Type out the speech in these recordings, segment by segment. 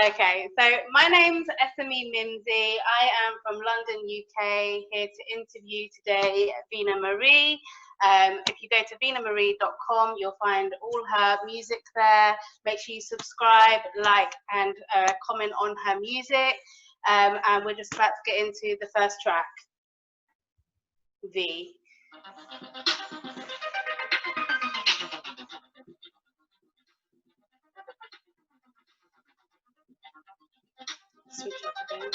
Okay, so my name's S.M.E Mimzy. I am from London, UK, here to interview today Veana Marie. If you go to veanamarie.com, you'll find all her music there. Make sure you subscribe, like, and comment on her music. And we're just about to get into the first track, V. Switch up again.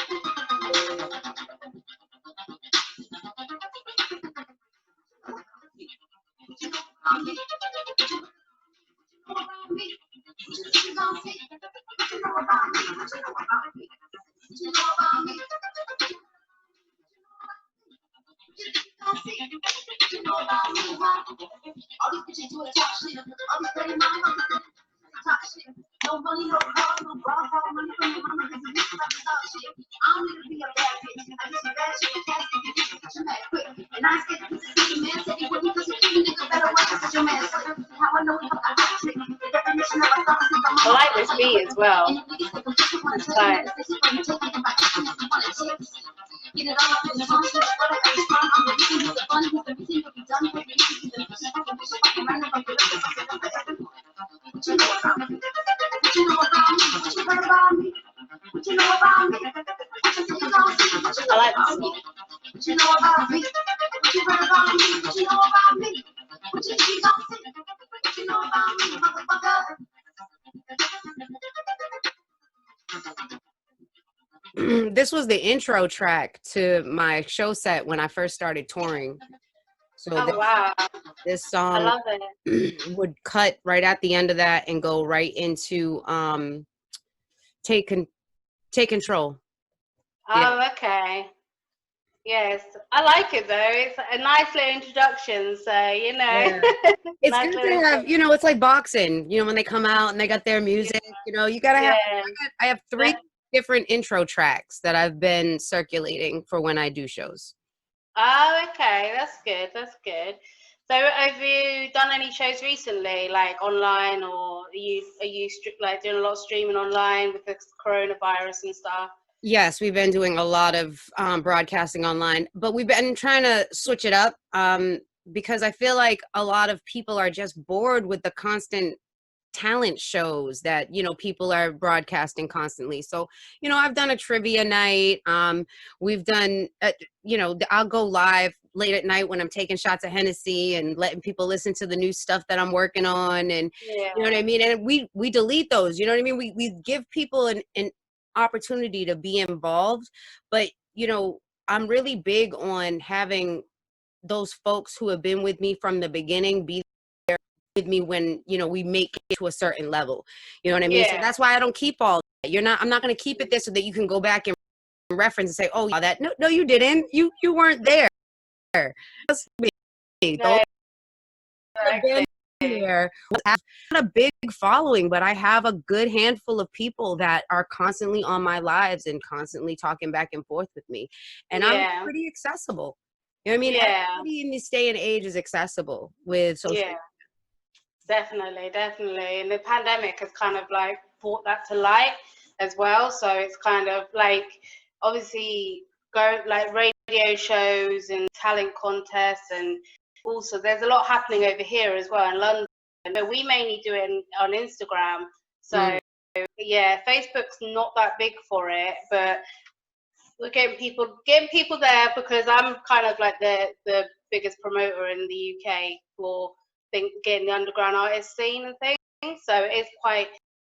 Talk shit. No money, no car, no bra, money from your mama, cause you used to talk shit. I don't need to be a bad bitch. I get some bad shit and cash to get you, but you're mad quick. And I ain't scared to see your man said he wouldn't, cause you keep nigga better work, cause your man slick. How I know he fuck a hot chick. The definition of a thought is I like this beat as well. It's tight. Get it all up in the song, shit, what I got is fun. I'm the reason who's the fun, who's the reason you'll be done. Maybe you can see the bitch, fucking bitch, fucking random, fucking what you know about me? What you know about me? What you heard about me? What you know about me? What you think you gon' see? What you know about me? What you know about me? What you heard about me? What you know about me? What you think you gon' see? What you know about me, motherfucker? This was the intro track to my show set when I first started touring. So this song, I love it. would cut right at the end of that and go right into take control. Oh, yeah. Okay. Yes, I like it though. It's a nice little introduction, so you know. Yeah. It's nice good to have, you know, it's like boxing, you know, when they come out and they got their music, you know, you gotta have, I have 3 different intro tracks that I've been circulating for when I do shows. Oh, okay, that's good, that's good. So have you done any shows recently, like online, or are you like doing a lot of streaming online with the coronavirus and stuff? Yes, we've been doing a lot of broadcasting online, but we've been trying to switch it up because I feel like a lot of people are just bored with the constant talent shows that, you know, people are broadcasting constantly. So, you know, I've done a trivia night. We've done, you know, I'll go live late at night when I'm taking shots of Hennessy and letting people listen to the new stuff that I'm working on. And you know what I mean? And we delete those, you know what I mean? We give people an opportunity to be involved, but you know, I'm really big on having those folks who have been with me from the beginning be there with me when, you know, we make it to a certain level, you know what I mean? So that's why I don't keep all that. I'm not going to keep it there so that you can go back and reference and say, oh, that no you didn't, you weren't there. That's me. There have a big following, but I have a good handful of people that are constantly on my lives and constantly talking back and forth with me, and I'm pretty accessible, you know what I mean? Everybody in this day and age is accessible with social media. Definitely and the pandemic has kind of like brought that to light as well, so it's kind of like obviously go like radio shows and talent contests, and also there's a lot happening over here as well in London, but we mainly do it on Instagram. So yeah, Facebook's not that big for it, but we're getting people there because I'm kind of like the biggest promoter in the UK for getting the underground artist scene and things. So it's quite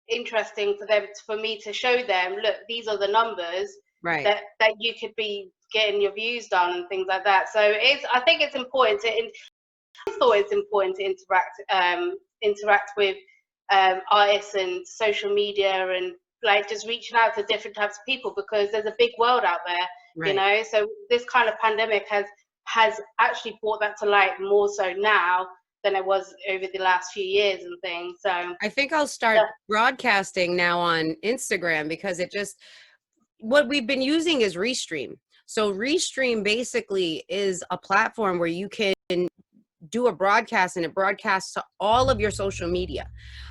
interesting for me to show them, look, these are the numbers that you could be getting your views done and things like that. So I think it's important I thought it's important to interact with artists and social media and like just reaching out to different types of people, because there's a big world out there, you know. So this kind of pandemic has actually brought that to light more so now than it was over the last few years and things. So I think I'll start broadcasting now on Instagram, because what we've been using is Restream. So Restream basically is a platform where you can do a broadcast and it broadcasts to all of your social media.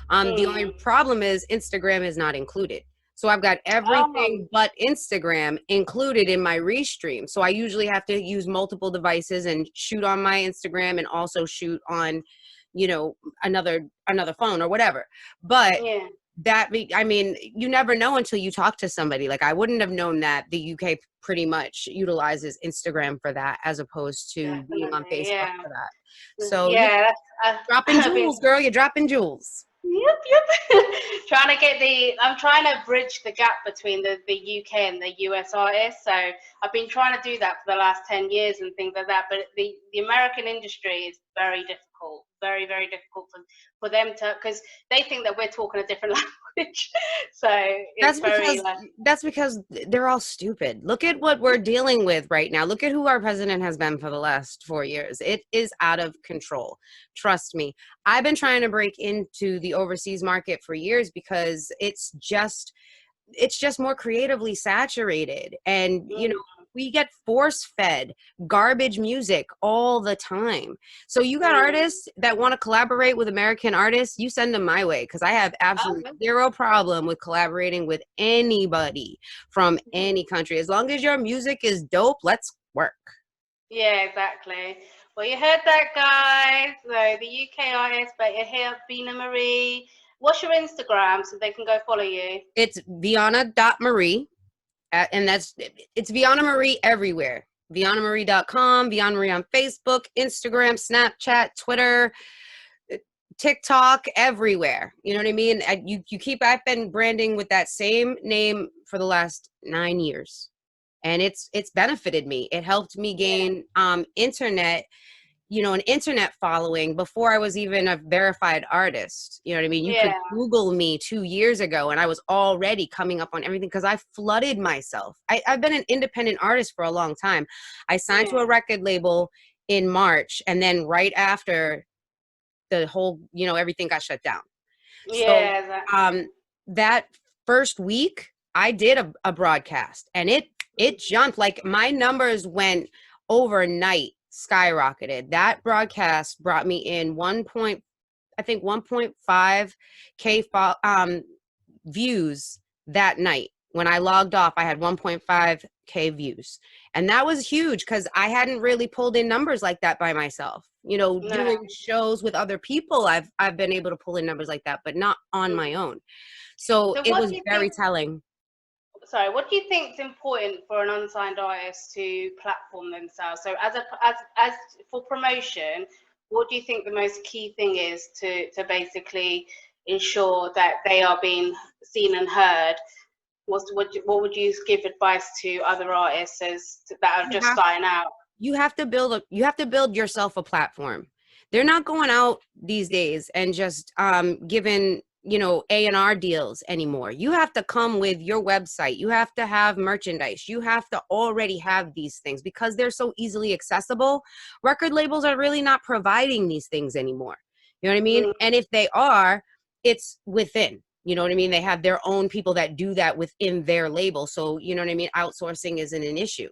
The only problem is Instagram is not included. So I've got Oh, everything but Instagram included in my restream. So I usually have to use multiple devices and shoot on my Instagram and also shoot on, you know, another phone or whatever. But yeah, I mean, you never know until you talk to somebody. Like, I wouldn't have known that the UK pretty much utilizes Instagram for that as opposed to being on definitely. Facebook Yeah. for that. So you Yeah, dropping I've been jewels, girl. You're dropping jewels. yep. Trying to get I'm trying to bridge the gap between the UK and the US artists. So I've been trying to do that for the last 10 years and things like that. But the American industry is very difficult, very, very difficult for them to, because they think that we're talking a different language. So it's That's very because like, that's because they're all stupid. Look at what we're dealing with right now. Look at who our president has been for the last 4 years. It is out of control. Trust me. I've been trying to break into the overseas market for years because it's just more creatively saturated, and mm, we get force fed garbage music all the time. So you got mm. artists that want to collaborate with American artists, you send them my way, because I have absolutely Oh, zero problem with collaborating with anybody from any country. As long as your music is dope, let's work. yeah, exactly. Well, you heard that, guys. So the UK artist, but you hear Veana Marie. What's your Instagram so they can go follow you? It's Veana.Marie, and it's Veana Marie everywhere. VeanaMarie.com, Veana Marie on Facebook, Instagram, Snapchat, Twitter, TikTok, everywhere. You know what I mean? I've been branding with that same name for the last 9 years, and it's benefited me. It helped me Yeah, gain an internet following before I was even a verified artist. You know what I mean? You could yeah, Google me 2 years ago and I was already coming up on everything because I flooded myself. I've been an independent artist for a long time. I signed to yeah, a record label in March, and then right after the whole, everything got shut down. So yeah, exactly. um, that first week, I did a broadcast, and it jumped. Like, my numbers went overnight, skyrocketed. That broadcast brought me in 1.5 k views that night. When I logged off, I had 1.5 k views, and that was huge because I hadn't really pulled in numbers like that by myself. No. Doing shows with other people, I've been able to pull in numbers like that, but not on Mm. my own. So So it what was do you very think, telling. sorry, what do you think is important for an unsigned artist to platform themselves? So as for promotion, what do you think the most key thing is to basically ensure that they are being seen and heard? What would you give advice to other artists that are You just have starting out? you have to build yourself a platform. They're not going out these days and just giving A&R deals anymore. You have to come with your website. You have to have merchandise. You have to already have these things because they're so easily accessible. Record labels are really not providing these things anymore. You know what I mean? Mm, And if they are, it's within. You know what I mean? They have their own people that do that within their label. So, you know what I mean? Outsourcing isn't an issue.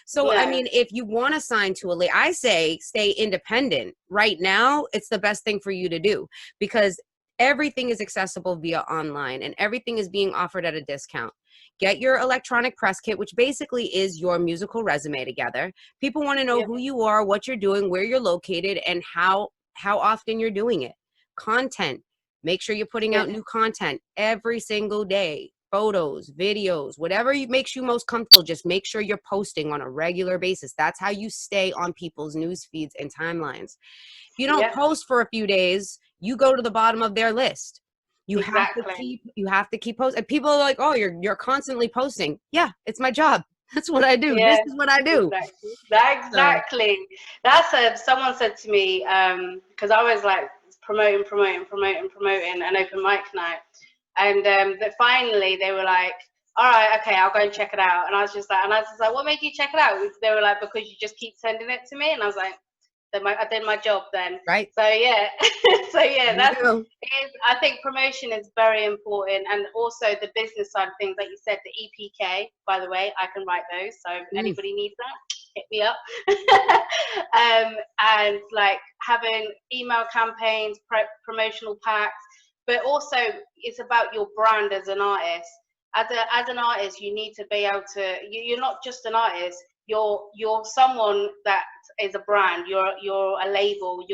So, I no. mean, if you want to sign to a label, I say stay independent. Right now, it's the best thing for you to do because everything is accessible via online and everything is being offered at a discount. Get your electronic press kit, which basically is your musical resume together. People want to know Yeah. who you are, what you're doing, where you're located, and how often you're doing it. Content. Make sure you're putting Yeah. out new content every single day. Photos, videos, whatever makes you most comfortable, just make sure you're posting on a regular basis. That's how you stay on people's news feeds and timelines. If you don't Yeah. post for a few days, you go to the bottom of their list. Exactly. You have to keep posting. People are like, "Oh, you're constantly posting." Yeah, it's my job. That's what I do. Yeah. This is what I do. Exactly. That So, exactly. That's someone said to me, because I was like promoting an open mic night. And that finally they were like, all right, okay, I'll go and check it out. And I was just like, what made you check it out? They were like, because you just keep sending it to me. And I was like, then I did my job then. right. So yeah, so yeah, There you go. I think promotion is very important, and also the business side of things, like you said, the EPK. By the way, I can write those, so if Mm. anybody needs that, hit me up. And like having email campaigns, promotional packs, but also it's about your brand as an artist. as an artist, you need to be able to. You're not just an artist. You're someone that is a brand. You're a label.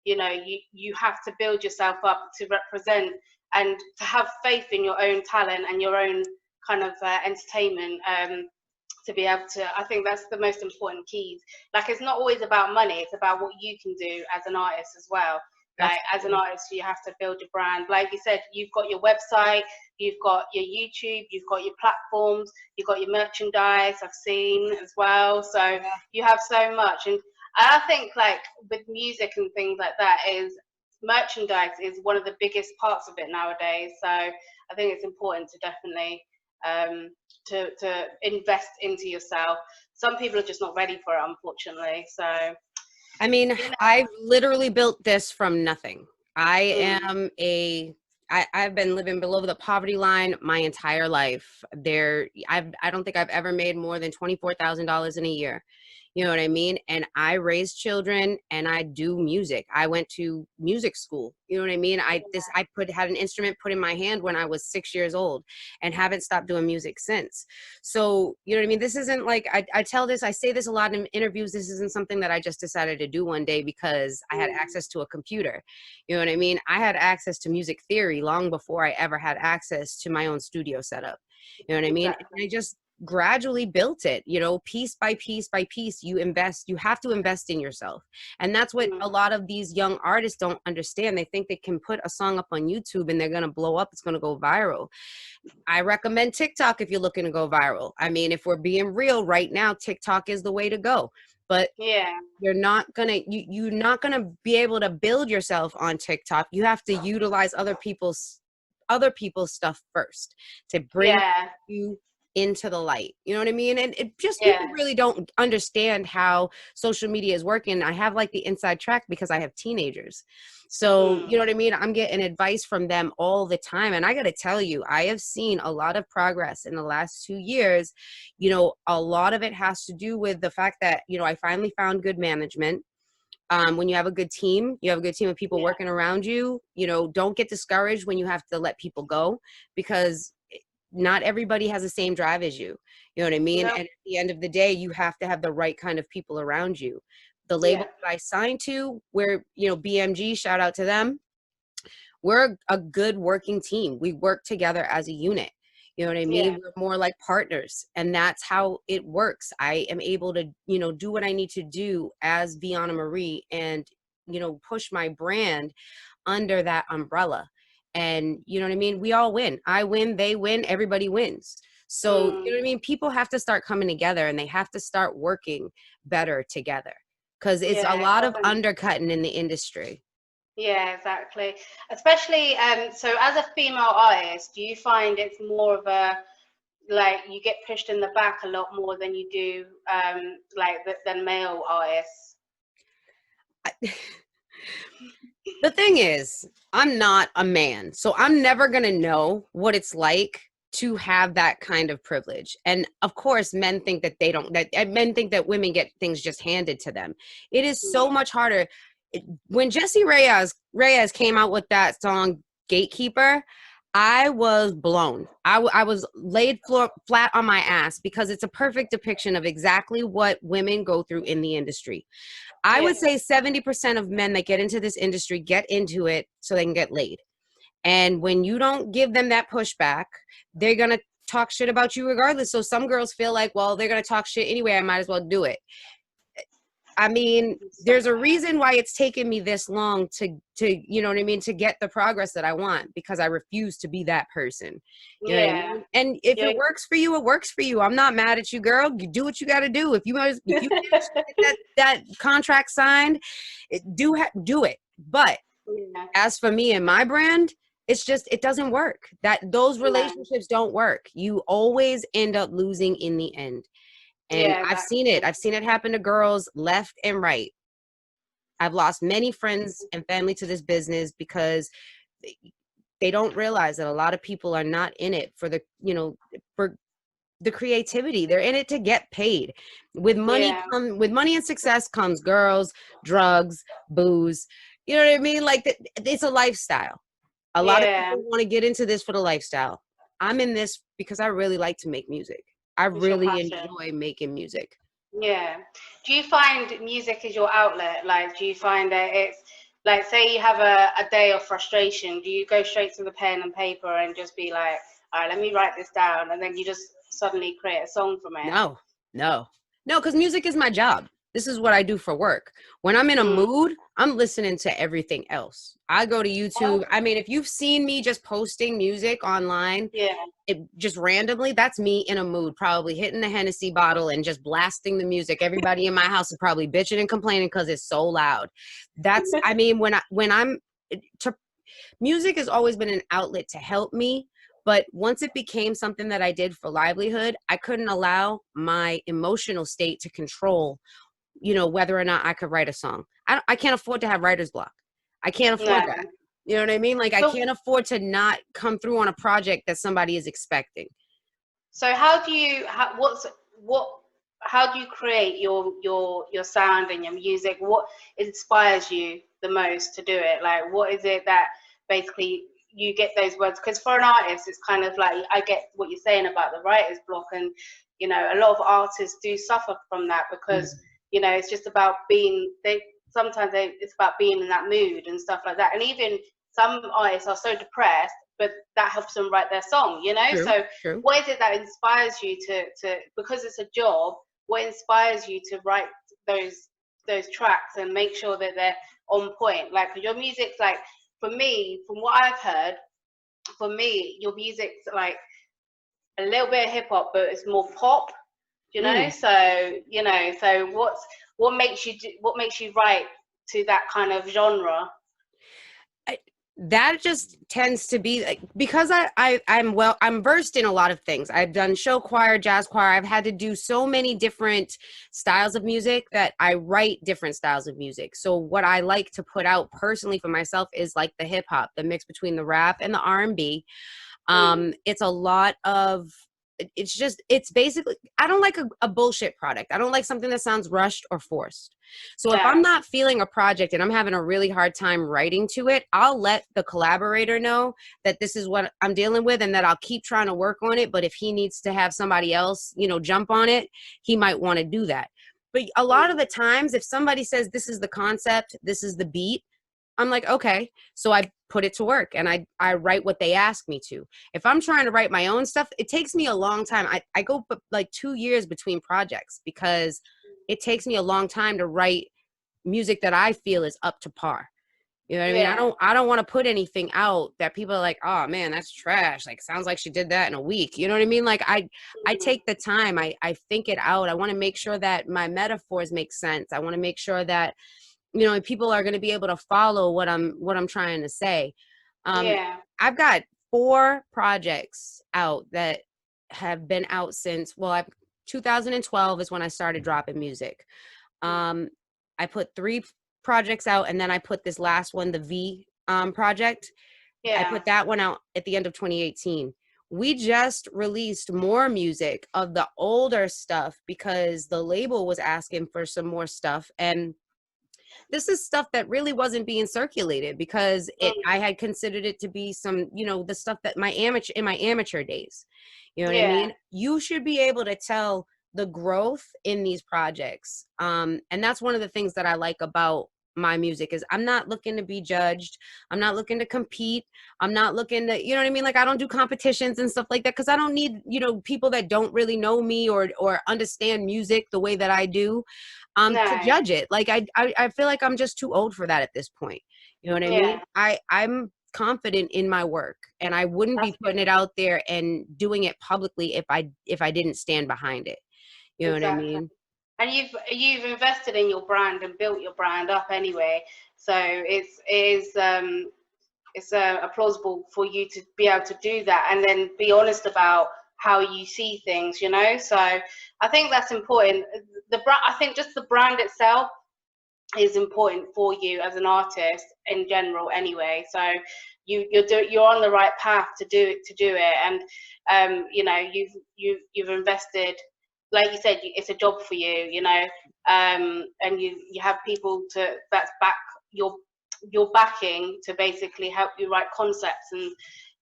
You have to build yourself up to represent and to have faith in your own talent and your own kind of entertainment. To be able to, I think that's the most important keys. Like, it's not always about money, it's about what you can do as an artist as well. Like, as an artist, you have to build your brand. Like you said, you've got your website, you've got your YouTube, you've got your platforms, you've got your merchandise, I've seen as well. So you have so much. And I think, like, with music and things like that, is merchandise is one of the biggest parts of it nowadays. So I think it's important to definitely to invest into yourself. Some people are just not ready for it, unfortunately. So I mean, you know. I've literally built this from nothing. I've been living below the poverty line my entire life. I don't think I've ever made more than $24,000 in a year. You know what I mean? And I raise children and I do music. I went to music school. You know what I mean? I had an instrument put in my hand when I was 6 years old and haven't stopped doing music since. So, you know what I mean? This isn't like, I say this a lot in interviews. This isn't something that I just decided to do one day because I had access to a computer. You know what I mean? I had access to music theory long before I ever had access to my own studio setup. You know what I mean? Exactly. And I just gradually built it, you know, piece by piece by piece. You have to invest in yourself. And that's what a lot of these young artists don't understand. They think they can put a song up on YouTube and they're going to blow up. It's going to go viral. I recommend TikTok if you're looking to go viral. I mean, if we're being real right now, TikTok is the way to go. But you're not gonna be able to build yourself on TikTok. You have to utilize other people's stuff first to bring you into the light. You know what I mean? And it just people really don't understand how social media is working. I have like the inside track because I have teenagers. So, you know what I mean? I'm getting advice from them all the time. And I got to tell you, I have seen a lot of progress in the last 2 years. You know, a lot of it has to do with the fact that, you know, I finally found good management. When you have a good team, you have a good team of people working around you, you know, don't get discouraged when you have to let people go, because not everybody has the same drive as you. You know what I mean? Nope. And at the end of the day, you have to have the right kind of people around you. The label that I signed to, where, you know, BMG, shout out to them. We're a good working team. We work together as a unit. You know what I mean? We're more like partners, and that's how it works. I am able to, you know, do what I need to do as Veana Marie and, you know, push my brand under that umbrella. And you know what I mean? We all win. I win, they win, everybody wins. So, you know what I mean? People have to start coming together and they have to start working better together, because it's a lot of undercutting in the industry. Yeah, exactly. Especially, so as a female artist, do you find it's more of a, like, you get pushed in the back a lot more than you do, than male artists? The thing is, I'm not a man, so I'm never going to know what it's like to have that kind of privilege. And of course, men think that men think that women get things just handed to them. It is so much harder. When Jesse Reyes came out with that song Gatekeeper, I was blown. I was laid flat on my ass, because it's a perfect depiction of exactly what women go through in the industry. I would say 70% of men that get into this industry get into it so they can get laid. And when you don't give them that pushback, they're going to talk shit about you regardless. So some girls feel like, well, they're going to talk shit anyway, I might as well do it. I mean, there's a reason why it's taken me this long to, you know what I mean, to get the progress that I want, because I refuse to be that person. You know what I mean? And if it works for you, it works for you. I'm not mad at you, girl. You do what you got to do. If you get that contract signed, do it. But as for me and my brand, it's just, it doesn't work. Those relationships don't work. You always end up losing in the end. And I've seen it. I've seen it happen to girls left and right. I've lost many friends and family to this business because they don't realize that a lot of people are not in it for the, you know, for the creativity. They're in it to get paid. With money with money and success comes girls, drugs, booze. You know what I mean? Like, it's a lifestyle. A lot of people want to get into this for the lifestyle. I'm in this because I really like to make music. I It's your really passion. enjoy making music. Yeah. Do you find music is your outlet? Like, do you find that it's like, say you have a day of frustration, do you go straight to the pen and paper and just be like, all right, let me write this down, and then you just suddenly create a song from it? No, no, no, because music is my job. This is what I do for work. When I'm in a Mm. mood, I'm listening to everything else. I go to YouTube. I mean, if you've seen me just posting music online, Yeah. it just randomly, that's me in a mood, probably hitting the Hennessy bottle and just blasting the music. Everybody in my house is probably bitching and complaining because it's so loud. That's, I mean, music has always been an outlet to help me. But once it became something that I did for livelihood, I couldn't allow my emotional state to control, whether or not I could write a song. I can't afford to have writer's block. I can't afford No. that. You know what I mean? Like, I So, can't afford to not come through on a project that somebody is expecting. so how do you how do you create your sound and your music? What inspires you the most to do it? Like, what is it that basically you get those words? Because for an artist, it's kind of like, I get what you're saying about the writer's block, and a lot of artists do suffer from that because it's just about it's about being in that mood and stuff like that. And even some artists are so depressed, but that helps them write their song, True, So true. what is it that inspires you to because it's a job, what inspires you to write those tracks and make sure that they're on point? Like, your music's like, for me, from what I've heard, for me, your music's like a little bit of hip hop, but it's more pop, so what makes you write to that kind of genre? That just tends to be like, because I'm versed in a lot of things. I've done show choir, jazz choir. I've had to do so many different styles of music that I write different styles of music. So what I like to put out personally for myself is like the hip hop, the mix between the rap and the R&B. It's a lot of, it's basically, I don't like a bullshit product. I don't like something that sounds rushed or forced. So if I'm No. not feeling a project and I'm having a really hard time writing to it, I'll let the collaborator know that this is what I'm dealing with and that I'll keep trying to work on it. But if he needs to have somebody else, jump on it, he might want to do that. But a lot of the times, if somebody says, this is the concept, this is the beat, I'm like, okay. So I put it to work and I write what they ask me to. If I'm trying to write my own stuff, it takes me a long time. I go like 2 years between projects because it takes me a long time to write music that I feel is up to par. You know what I mean? Yeah. I don't want to put anything out that people are like, oh man, that's trash. Like, sounds like she did that in a week. You know what I mean? Like, I take the time, I think it out. I want to make sure that my metaphors make sense. I want to make sure that people are going to be able to follow what I'm trying to say. Yeah. I've got 4 projects out that have been out since, 2012 is when I started dropping music. I put 3 projects out, and then I put this last one, the V project. I Yeah. put that one out at the end of 2018. We just released more music of the older stuff because the label was asking for some more stuff, and this is stuff that really wasn't being circulated because I had considered it to be some, the stuff that in my amateur days. You know what I Yeah. mean? You should be able to tell the growth in these projects. And that's one of the things that I like about my music is I'm not looking to be judged. I'm not looking to compete. I'm not looking to, you know what I mean? Like, I don't do competitions and stuff like that because I don't need, people that don't really know me or understand music the way that I do to No. judge it. Like, I feel like I'm just too old for that at this point. You know what I mean? Yeah. I'm confident in my work and I wouldn't That's be putting it out there and doing it publicly if I didn't stand behind it. You know what I exactly. mean? And you've invested in your brand and built your brand up anyway. So it's plausible for you to be able to do that and then be honest about how you see things. So I think that's important. I think just the brand itself is important for you as an artist in general anyway. So you're on the right path to do it, and you've invested, like you said, it's a job for you, and you have people that's back your backing to basically help you write concepts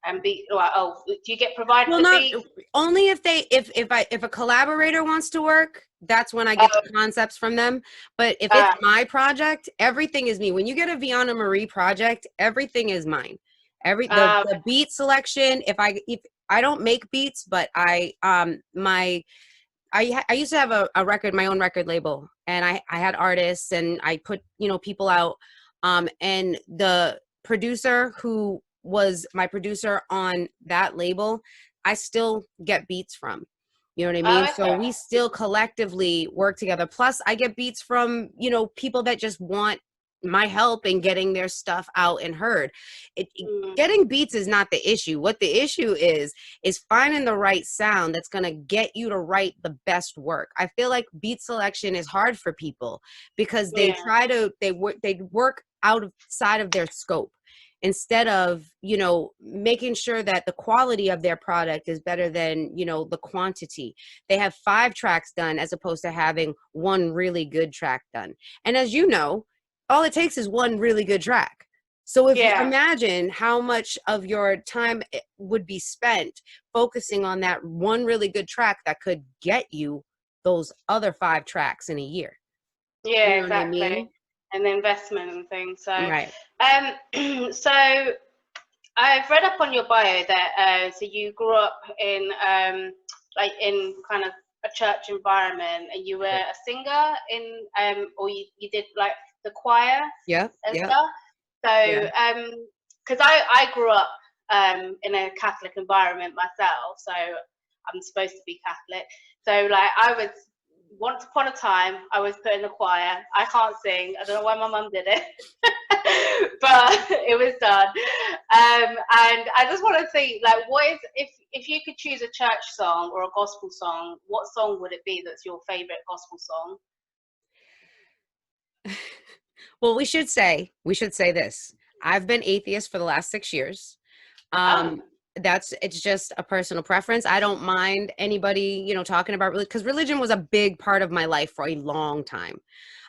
and beat? Like, oh, do you get provided Well, the not beats? only if they if a collaborator wants to work, that's when I get Oh, the concepts from them. But if it's uh, my project, everything is me. When you get a Veana Marie project, everything is mine. The okay. beat selection, if I don't make beats, but I used to have a record, my own record label, and I had artists and I put, people out. And the producer who was my producer on that label, I still get beats from. You know what I mean? Oh, So okay. we still collectively work together. Plus, I get beats from, people that just want my help in getting their stuff out and heard. Mm, Getting beats is not the issue. What the issue is finding the right sound that's going to get you to write the best work. I feel like beat selection is hard for people because they yeah. they work outside of their scope instead of, making sure that the quality of their product is better than, the quantity. They have 5 tracks done as opposed to having one really good track done. And as you know, all it takes is one really good track. So if you Yeah. imagine how much of your time would be spent focusing on that one really good track that could get you those other 5 tracks in a year. Yeah, You know what I exactly. mean? And the investment and things. So, Right. so I've read up on your bio that so you grew up in like in kind of a church environment, and you were Right. a singer in or you did like the choir Yeah. and Yeah. stuff. Yeah. So because I grew up in a Catholic environment myself, so I'm supposed to be Catholic. So like I was once upon a time I was put in the choir. I can't sing. I don't know why my mum did it, but it was done. And I just want to think, like, what is if you could choose a church song or a gospel song, what song would it be that's your favorite gospel song? Well, we should say this. I've been atheist for the last 6 years. Oh, Um, it's just a personal preference. I don't mind anybody, talking about religion, because religion was a big part of my life for a long time.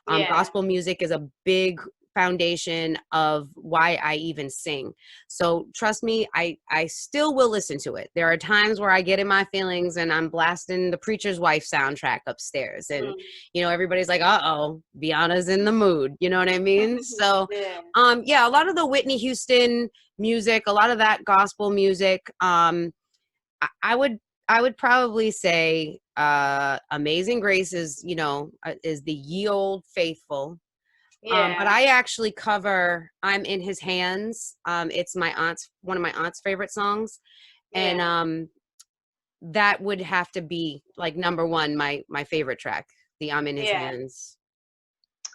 yeah. Gospel music is a big foundation of why I even sing. So trust me, I still will listen to it. There are times where I get in my feelings and I'm blasting the Preacher's Wife soundtrack upstairs, and Mm. everybody's like, "Uh-oh, Bianna's in the mood." You know what I mean? So, Yeah. yeah, a lot of the Whitney Houston music, a lot of that gospel music. I would probably say Amazing Grace is the Ye Old Faithful. But Yeah. I actually cover I'm in His Hands. It's one of my aunt's favorite songs. And Yeah. that would have to be like number one, my favorite track, the I'm in His Yeah. Hands.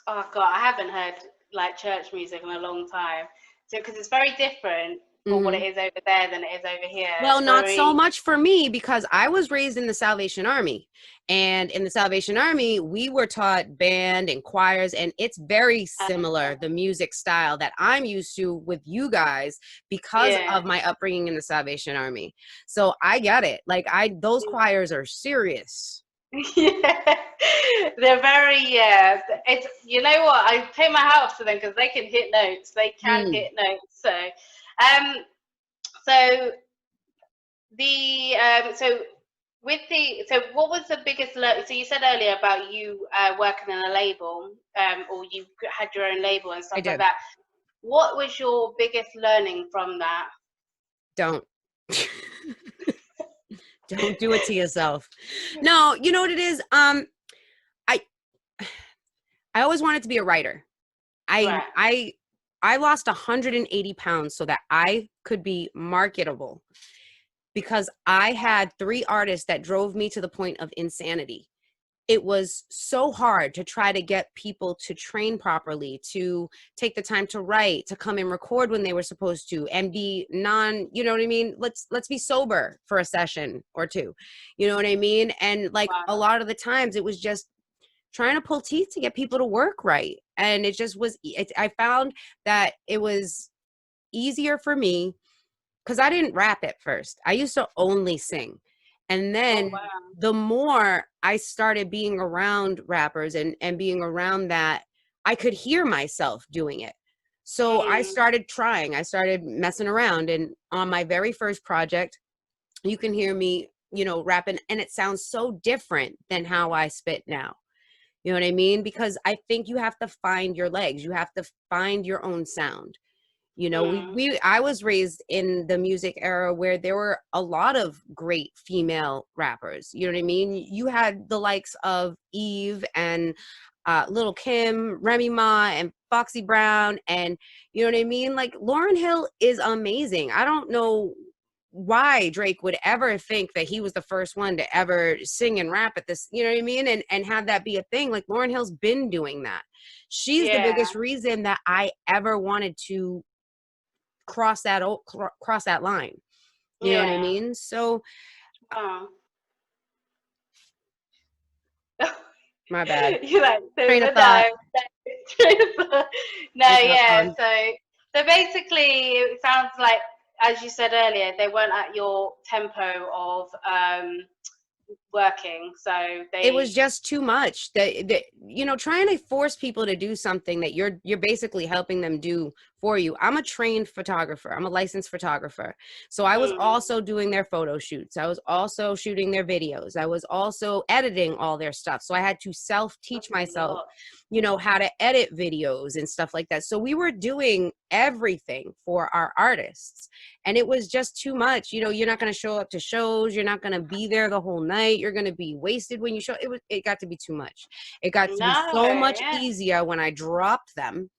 Oh God, I haven't heard like church music in a long time. So because it's very different for what it Hmm. is over there than it is over here. Well, It's not so very much for me because I was raised in the Salvation Army. And in the Salvation Army, we were taught band and choirs, and it's very similar, the music style that I'm used to with you guys because yeah. of my upbringing in the Salvation Army. So I get it. Like those choirs are serious. Yeah. They're very yeah. It's you know what, I pay my hat off to them because they can hit notes. They can Mm, hit notes. Um so the so with the so what was the biggest so you said earlier about you working in a label or you had your own label and I stuff like did. that. What was your biggest learning from that? Don't. Don't do it to yourself. No, you know what it is? I I always wanted to be a writer. I Right. I I lost 180 pounds so that I could be marketable because I had 3 artists that drove me to the point of insanity. It was so hard to try to get people to train properly, to take the time to write, to come and record when they were supposed to, and be you know what I mean? Let's be sober for a session or two. You know what I mean? And like a Wow. lot of the times it was just trying to pull teeth to get people to work right. And it just was I found that it was easier for me because I didn't rap at first. I used to only sing. And Oh then wow. the more I started being around rappers and being around that, I could hear myself doing it. So I Mm. started trying, I started messing around. And on my very first project, you can hear me, you know, rapping, and it sounds so different than how I spit now. You know what I mean? Because I think you have to find your legs. You have to find your own sound. You know, Mm. I was raised in the music era where there were a lot of great female rappers. You know what I mean? You had the likes of Eve and Little Kim, Remy Ma, and Foxy Brown, and you know what I mean? Like Lauryn Hill is amazing. I don't know why Drake would ever think that he was the first one to ever sing and rap at this, you know what I mean? And have that be a thing. Like Lauryn Hill's been doing that. She's the Yeah. biggest reason that I ever wanted to cross that line. You know what I Yeah. mean? So Wow. my bad. You like Train of the thought. no, It's not yeah. fun. So basically, it sounds like, as you said earlier, they weren't at your tempo of working. So It was they, just too much. That you know, trying to force people to do something that you're basically helping them do for you. I'm a trained photographer. I'm a licensed photographer. So I was mm, also doing their photo shoots. I was also shooting their videos. I was also editing all their stuff. So I had to self-teach that's a myself, lot. you know, how to edit videos and stuff like that. So we were doing everything for our artists. And it was just too much. You know, you're not going to show up to shows. You're not going to be there the whole night. You're going to be wasted when you show. It got to be too much. It got to be No, so much yeah, easier when I dropped them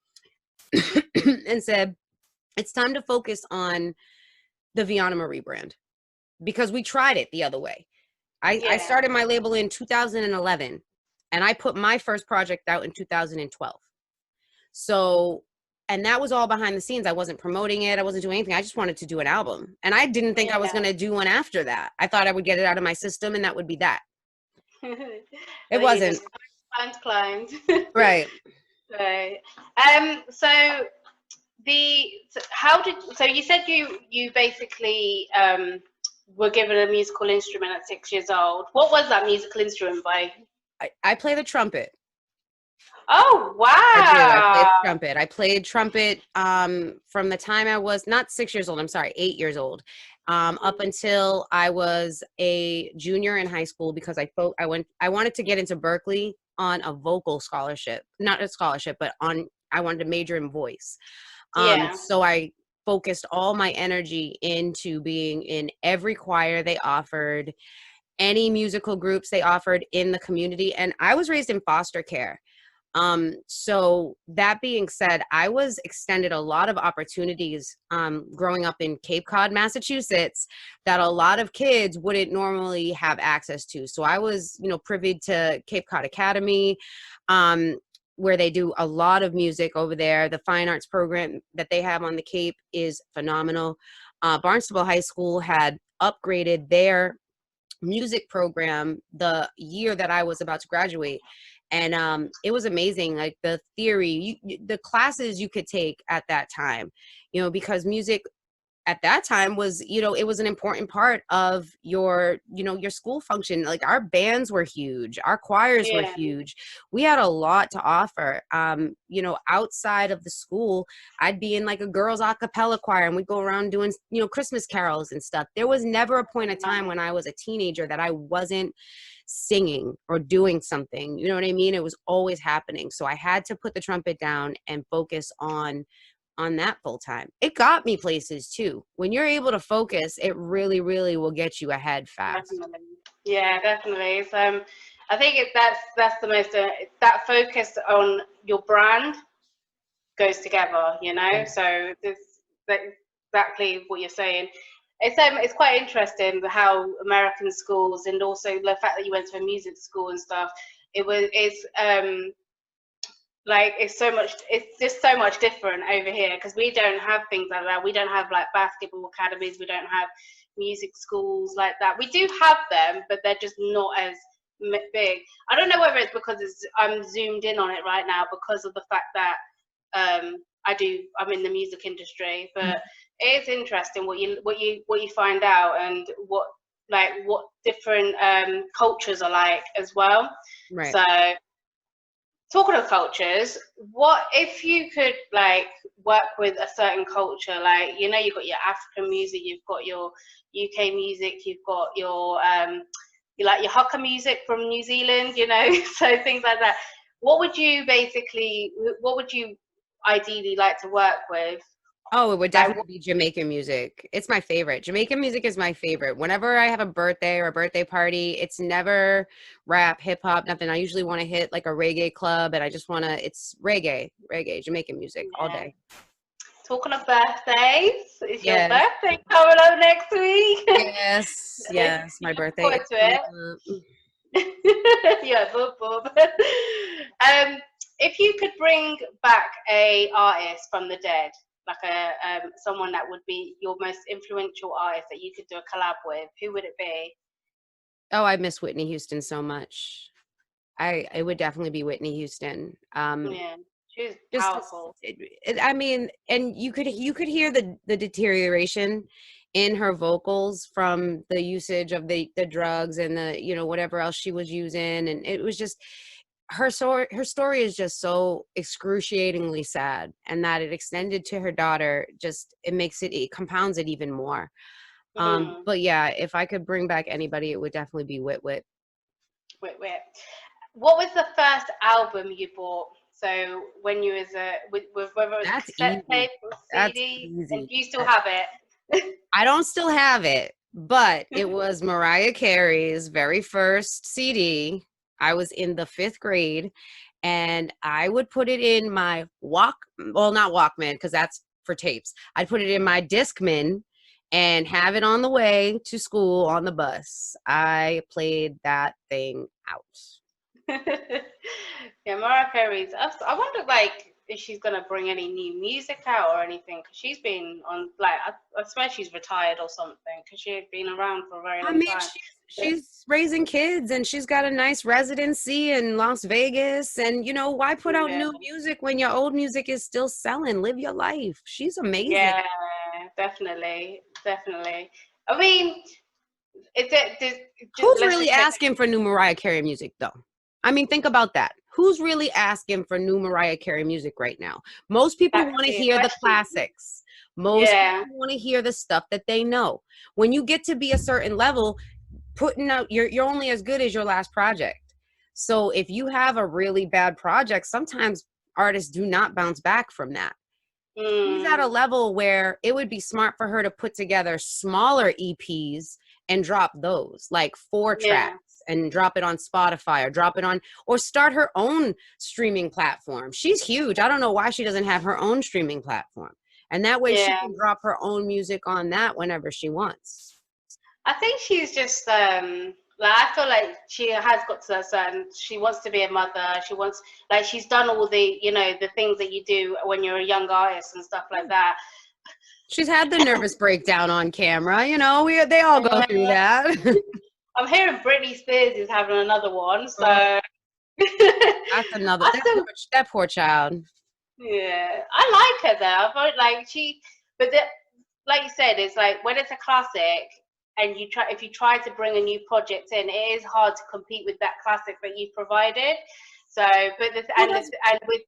and said, it's time to focus on the Veana Marie brand, because we tried it the other way. I yeah, started my label in 2011 and I put my first project out in 2012. So, and that was all behind the scenes. I wasn't promoting it. I wasn't doing anything. I just wanted to do an album. And I didn't think I was yeah. going to do one after that. I thought I would get it out of my system and that would be that. It And then you wasn't. just climbed. Right. Right. So so you said you basically were given a musical instrument at 6 years old. What was that musical instrument by? I play the trumpet. Oh I do. I play wow. the trumpet. I played trumpet from the time I was not 6 years old. I'm sorry, 8 years old, up until I was a junior in high school, because I wanted to get into Berkeley on a vocal scholarship, not a scholarship, but I wanted to major in voice. Yeah. So I focused all my energy into being in every choir they offered, any musical groups they offered in the community, and I was raised in foster care. So that being said, I was extended a lot of opportunities growing up in Cape Cod, Massachusetts, that a lot of kids wouldn't normally have access to. So I was, you know, privy to Cape Cod Academy, where they do a lot of music over there. The fine arts program that they have on the Cape is phenomenal. Barnstable High School had upgraded their music program the year that I was about to graduate. And it was amazing. Like the theory, the classes you could take at that time, you know, because music at that time was, you know, it was an important part of your, you know, your school function. Like our bands were huge, our choirs were Yeah. huge. We had a lot to offer. You know, outside of the school, I'd be in like a girls a cappella choir and we'd go around doing, you know, Christmas carols and stuff. There was never a point of time when I was a teenager that I wasn't singing or doing something. You know what I mean? It was always happening. So I had to put the trumpet down and focus on that full time. It got me places too. When you're able to focus, it really, really will get you ahead fast. Definitely. Yeah, definitely. So I think that's the most that focus on your brand goes together, you know. Yeah. So that exactly what you're saying. It's quite interesting how American schools, and also the fact that you went to a music school and stuff. It's like it's just so much different over here, because we don't have things like that. We don't have like basketball academies. We don't have music schools like that. We do have them, but they're just not as big. I don't know whether it's because I'm zoomed in on it right now because of the fact that I'm in the music industry, but it is interesting what you find out, and what different cultures are like as well. Right. So talking of cultures, what if you could like work with a certain culture? Like, you know, you've got your African music, you've got your UK music, you've got your you like your haka music from New Zealand, you know, so things like that. What would you ideally like to work with? Oh, it would Like, definitely be Jamaican music. It's my favorite. Jamaican music is my favorite. Whenever I have a birthday or a birthday party, it's never rap, hip hop, nothing. I usually want to hit like a reggae club, and I just want to, it's reggae, Jamaican music all yeah. day. Talking of birthdays, it's your Yes. birthday coming up next week. Yes. Yes. My Looking birthday forward is to coming it. up. Yeah, boom, boom. If you could bring back a artist from the dead, like a someone that would be your most influential artist that you could do a collab with, who would it be? Oh, I miss Whitney Houston so much. It would definitely be Whitney Houston. Yeah, she's Just powerful. I mean, and you could hear the deterioration in her vocals from the usage of the drugs and the, you know, whatever else she was using, and it was just her story is just so excruciatingly sad, and that it extended to her daughter, just it compounds it even more. Mm. But yeah, if I could bring back anybody, it would definitely be Wit Wit. Wait. What was the first album you bought? So when you was with whether it was That's cassette easy. tape or That's CD, and easy. do you still have it? I don't still have it, but it was Mariah Carey's very first CD. I was in the 5th grade, and I would put it in my not Walkman, because that's for tapes. I'd put it in my Discman and have it on the way to school on the bus. I played that thing out. Yeah, Mariah Carey's. I wonder, like, if she's gonna bring any new music out or anything, because she's been on, like, I swear she's retired or something, because she had been around for a very I long mean, time. she's raising kids, and she's got a nice residency in Las Vegas. And, you know, why put out Yeah, new music when your old music is still selling? Live your life. She's amazing. yeah, definitely, definitely. I mean, is it? Who's Let's really just make. asking for new Mariah Carey music, though? I mean, think about that. Who's really asking for new Mariah Carey music right now? Most people That want could to be a hear the question. classics. Most Yeah. people want to hear the stuff that they know. When you get to be a certain level, putting out you're only as good as your last project. So if you have a really bad project, sometimes artists do not bounce back from that. She's at a Mm, level where it would be smart for her to put together smaller EPs and drop those, like 4 yeah. tracks, and drop it on Spotify, or drop it on, or start her own streaming platform. She's huge. I don't know why she doesn't have her own streaming platform. And that way she Yeah. can drop her own music on that whenever she wants. I think she's just like, I feel like she has got to a certain, she wants to be a mother. She wants, like, she's done all the, you know, the things that you do when you're a young artist and stuff like that. She's had the nervous breakdown on camera, you know, they all go through Uh, that. I'm hearing Britney Spears is having another one, so Oh, I that's another, still, that poor child. yeah, I like her though. I thought like but like you said, it's like when it's a classic and if you try to bring a new project in, it is hard to compete with that classic that you've provided. So, but Well, that's, and with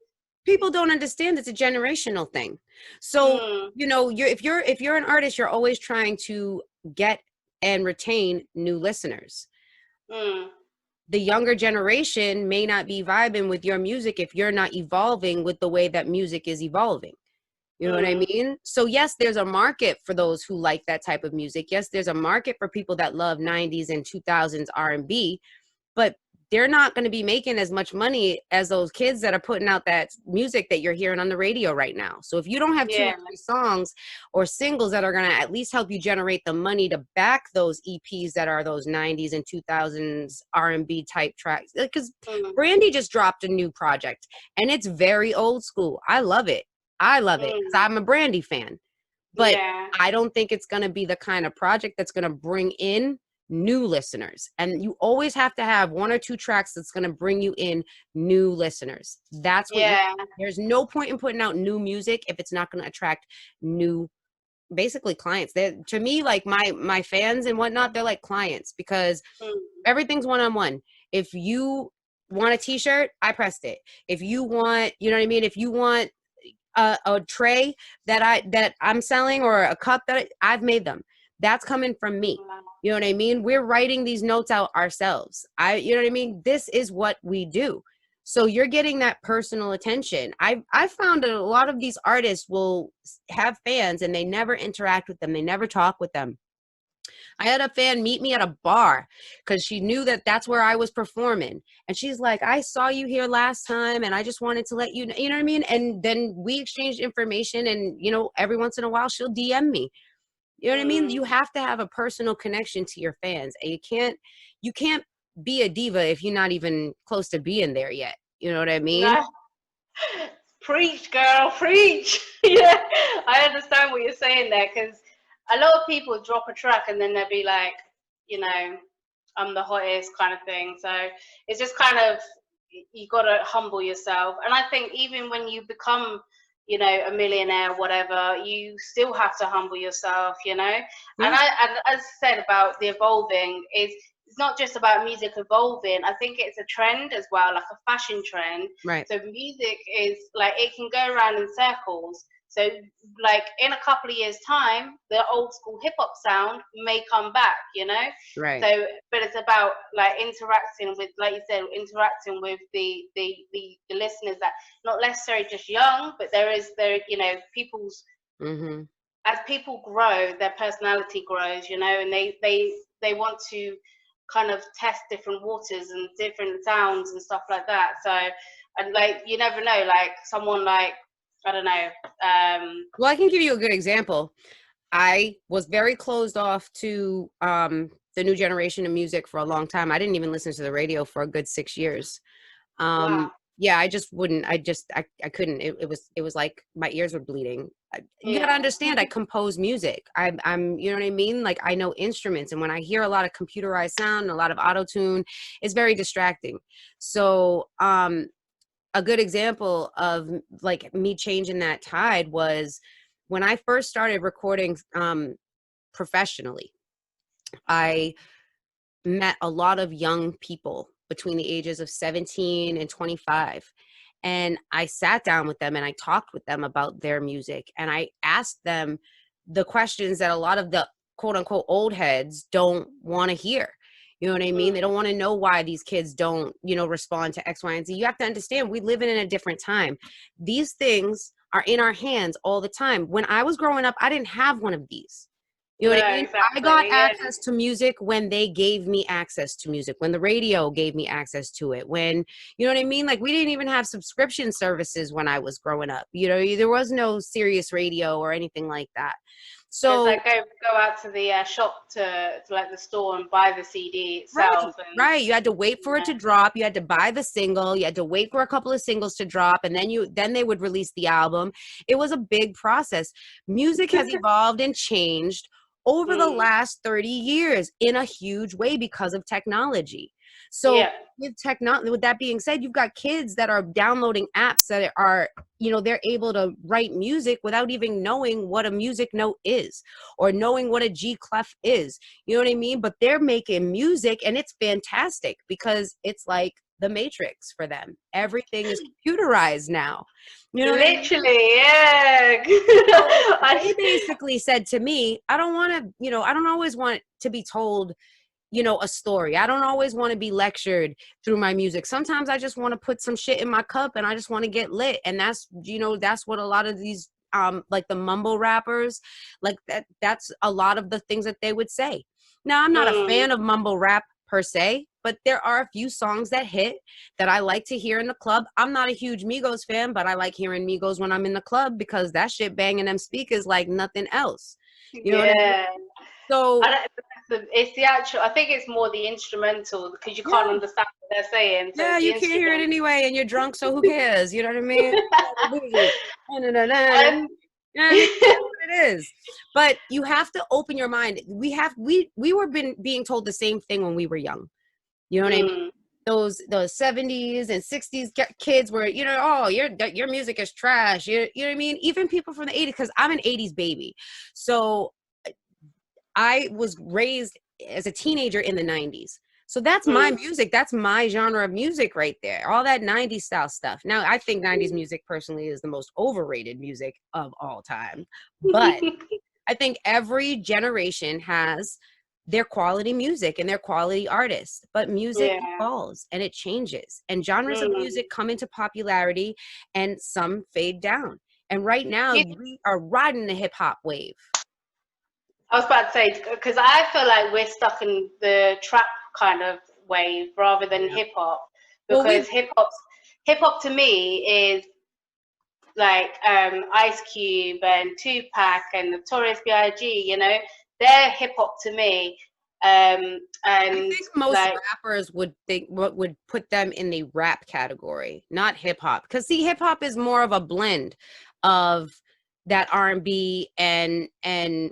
people don't understand it's a generational thing. So, mm, you know, if you're an artist, you're always trying to get and retain new listeners. mm, The younger generation may not be vibing with your music if you're not evolving with the way that music is evolving. You know what I mm, mean? So yes, there's a market for those who like that type of music. Yes, there's a market for people that love 90s and 2000s R&B, but they're not going to be making as much money as those kids that are putting out that music that you're hearing on the radio right now. So if you don't have 2 or yeah, 3 songs or singles that are going to at least help you generate the money to back those EPs that are those 90s and 2000s R&B type tracks, because mm, Brandy just dropped a new project and it's very old school. I love it because mm, I'm a Brandy fan, but yeah, I don't think it's going to be the kind of project that's going to bring in new listeners. And you always have to have 1 or 2 tracks that's going to bring you in new listeners. That's what yeah, there's no point in putting out new music if it's not going to attract new, basically, clients. They're, to me, like my fans and whatnot, they're like clients, because mm, everything's one-on-one. If you want a t-shirt, I pressed it. If you want, you know what I mean? If you want a tray that I'm selling, or a cup that I've made them, that's coming from me. You know what I mean? We're writing these notes out ourselves. You know what I mean? This is what we do. So you're getting that personal attention. I found that a lot of these artists will have fans and they never interact with them. They never talk with them. I had a fan meet me at a bar because she knew that that's where I was performing. And she's like, I saw you here last time and I just wanted to let you know, you know what I mean? And then we exchanged information, and, you know, every once in a while she'll DM me. You know what I mean? You have to have a personal connection to your fans, and you can't be a diva if you're not even close to being there yet. You know what I mean? No. Preach, girl, preach. Yeah, I understand what you're saying there, because a lot of people drop a track and then they'll be like, you know, I'm the hottest kind of thing. So it's just kind of, you got to humble yourself. And I think even when you become, you know, a millionaire, whatever, you still have to humble yourself, you know. Yeah. And as I said about the evolving, it's not just about music evolving. I think it's a trend as well, like a fashion trend. Right. So music is like, it can go around in circles. So like in a couple of years time, the old school hip hop sound may come back, you know? Right. So, but it's about like interacting with, like you said, interacting with the listeners, that not necessarily just young, but there, you know, people's, as people grow, their personality grows, you know, and they want to kind of test different waters and different sounds and stuff like that. So, and like, you never know, like someone like, I don't know. Well, I can give you a good example. I was very closed off to the new generation of music for a long time. I didn't even listen to the radio for a good 6 years. Wow. Yeah, I just wouldn't. I couldn't. It was like my ears were bleeding. You gotta understand, I compose music. I'm, you know what I mean? Like, I know instruments, and when I hear a lot of computerized sound and a lot of auto tune, it's very distracting. So, a good example of like me changing that tide was when I first started recording professionally. I met a lot of young people between the ages of 17 and 25. And I sat down with them and I talked with them about their music. And I asked them the questions that a lot of the quote unquote old heads don't want to hear. You know what I mean? They don't want to know why these kids don't, you know, respond to X, Y, and Z. You have to understand, we live in a different time. These things are in our hands all the time. When I was growing up, I didn't have one of these. You know what I mean? Exactly. I got access to music when they gave me access to music, when the radio gave me access to it, when, you know what I mean? Like, we didn't even have subscription services when I was growing up. You know, there was no Sirius radio or anything like that. So it's like go out to the shop to like the store and buy the CD itself. Right. You had to wait for it to drop. You had to buy the single. You had to wait for a couple of singles to drop, and then they would release the album. It was a big process. Music has evolved and changed over the last 30 years in a huge way because of technology. So with that being said, you've got kids that are downloading apps that are, you know, they're able to write music without even knowing what a music note is or knowing what a G clef is. You know what I mean? But they're making music, and it's fantastic because it's like the Matrix for them. Everything is computerized now. You know, literally, yeah. They basically said to me, I don't want to, you know, I don't always want to be told, you know, a story. I don't always want to be lectured through my music. Sometimes I just want to put some shit in my cup and I just want to get lit. And that's, you know, that's what a lot of these like the mumble rappers, like that's a lot of the things that they would say. Now, I'm not a fan of mumble rap per se, but there are a few songs that hit that I like to hear in the club. I'm not a huge Migos fan, but I like hearing Migos when I'm in the club because that shit banging them speakers like nothing else. You know what I mean? So it's the actual, I think it's more the instrumental, because you can't understand what they're saying. So you can't hear it anyway, and you're drunk, so who cares? You know what I mean? That's what it is. But you have to open your mind. We were being told the same thing when we were young. You know what I mean? Those 70s and 60s kids were, you know, oh, your music is trash. You know what I mean? Even people from the 80s, because I'm an 80s baby. So I was raised as a teenager in the 90s. So that's my music. That's my genre of music right there. All that 90s style stuff. Now, I think 90s music personally is the most overrated music of all time. But I think every generation has their quality music and their quality artists. But music evolves and it changes. And genres of music come into popularity and some fade down. And right now, we are riding the hip hop wave. I was about to say, because I feel like we're stuck in the trap kind of wave rather than hip hop, because hip hop to me is like Ice Cube and Tupac and Notorious B.I.G. You know, they're hip hop to me. And I think most rappers would think what would put them in the rap category, not hip hop, because see, hip hop is more of a blend of that R&B and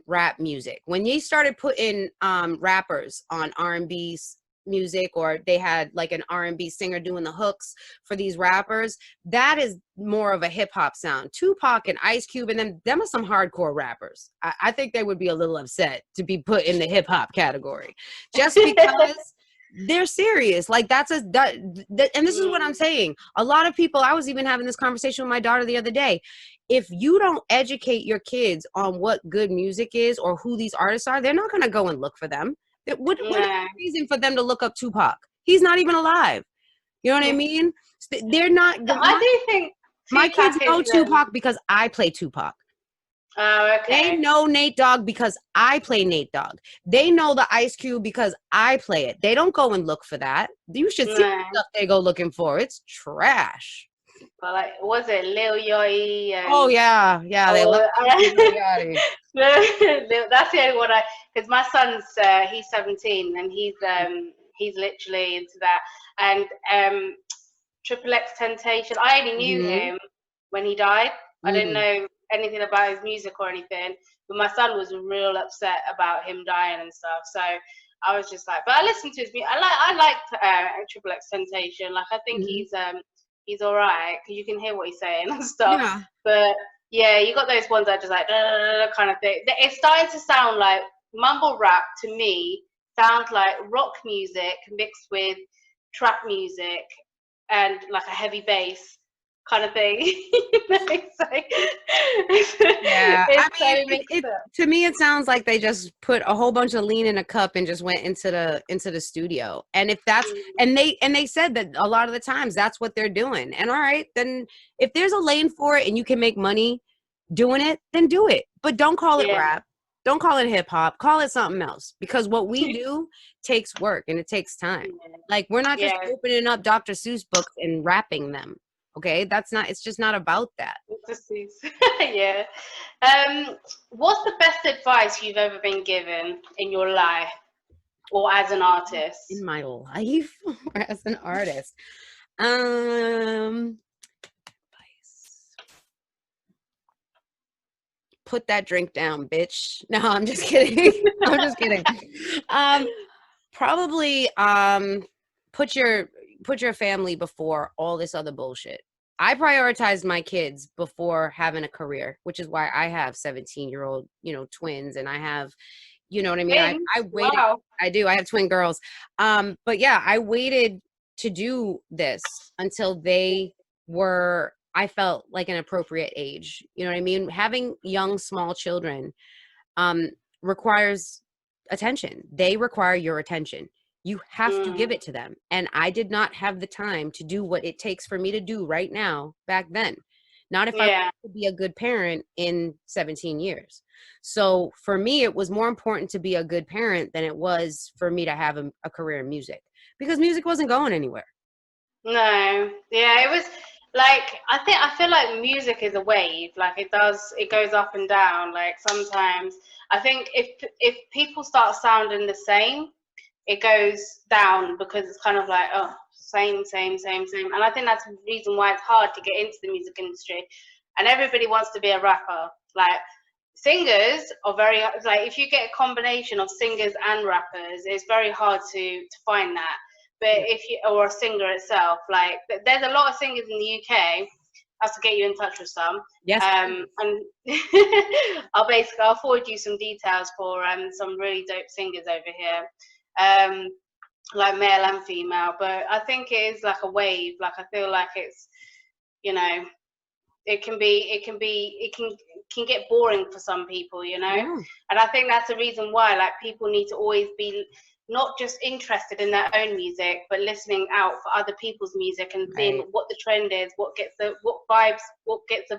rap music. When you started putting rappers on R&B music, or they had like an R&B singer doing the hooks for these rappers, that is more of a hip hop sound. Tupac and Ice Cube and them are some hardcore rappers. I think they would be a little upset to be put in the hip hop category just because they're serious. Like and this is what I'm saying. A lot of people, I was even having this conversation with my daughter the other day. If you don't educate your kids on what good music is or who these artists are, they're not going to go and look for them. What is the reason for them to look up Tupac? He's not even alive. You know what I mean? They're not. I do think my kids know Tupac because I play Tupac. Oh, okay. They know Nate Dogg because I play Nate Dogg. They know the Ice Cube because I play it. They don't go and look for that. You should see the stuff they go looking for. It's trash. But like, was it Lil Yachty? Oh yeah, they love Lil Yachty. That's the only one because my son's he's 17 and he's literally into that. And Triple X Temptation, I only knew him when he died. I didn't know anything about his music or anything, but my son was real upset about him dying and stuff. So I was just like, but I listened to his music. I liked Triple X Temptation. Like, I think he's all right because you can hear what he's saying and stuff. Yeah. But yeah, you got those ones that just like kind of thing. It's starting to sound like mumble rap to me. Sounds like rock music mixed with trap music and like a heavy bass kind of thing. To me it sounds like they just put a whole bunch of lean in a cup and just went into the studio. And if that's and they said that a lot of the times that's what they're doing. And all right, then if there's a lane for it and you can make money doing it, then do it. But don't call it rap. Don't call it hip hop. Call it something else, because what we do takes work and it takes time. Like, we're not just opening up Dr. Seuss books and rapping them. Okay, it's just not about that. Yeah. What's the best advice you've ever been given in your life or as an artist? In my life or as an artist? Put that drink down, bitch. No, I'm just kidding. I'm just kidding. Probably put your family before all this other bullshit. I prioritized my kids before having a career, which is why I have 17-year-old, twins, and I have, you know what I mean? I waited. Wow. I do. I have twin girls. But yeah, I waited to do this until they were, I felt like, an appropriate age. You know what I mean? Having young, small children requires attention. They require your attention. You have to give it to them. And I did not have the time to do what it takes for me to do right now back then. Not if I wanted to be a good parent in 17 years. So for me, it was more important to be a good parent than it was for me to have a career in music, because music wasn't going anywhere. No. Yeah, it was like, I feel like music is a wave. Like, it goes up and down. Like, sometimes I think if people start sounding the same, it goes down, because it's kind of like, oh, same. And I think that's the reason why it's hard to get into the music industry. And everybody wants to be a rapper. Like, singers are very, like, if you get a combination of singers and rappers, it's very hard to find that. But or a singer itself, like, there's a lot of singers in the UK. I have to get you in touch with some. Yes. And I'll forward you some details for some really dope singers over here. like male and female. But I think it is like a wave. Like I feel like it's, you know, it can get boring for some people, you know. Yeah. And I think that's the reason why, like, people need to always be not just interested in their own music, but listening out for other people's music and seeing Right. what the trend is, what gets the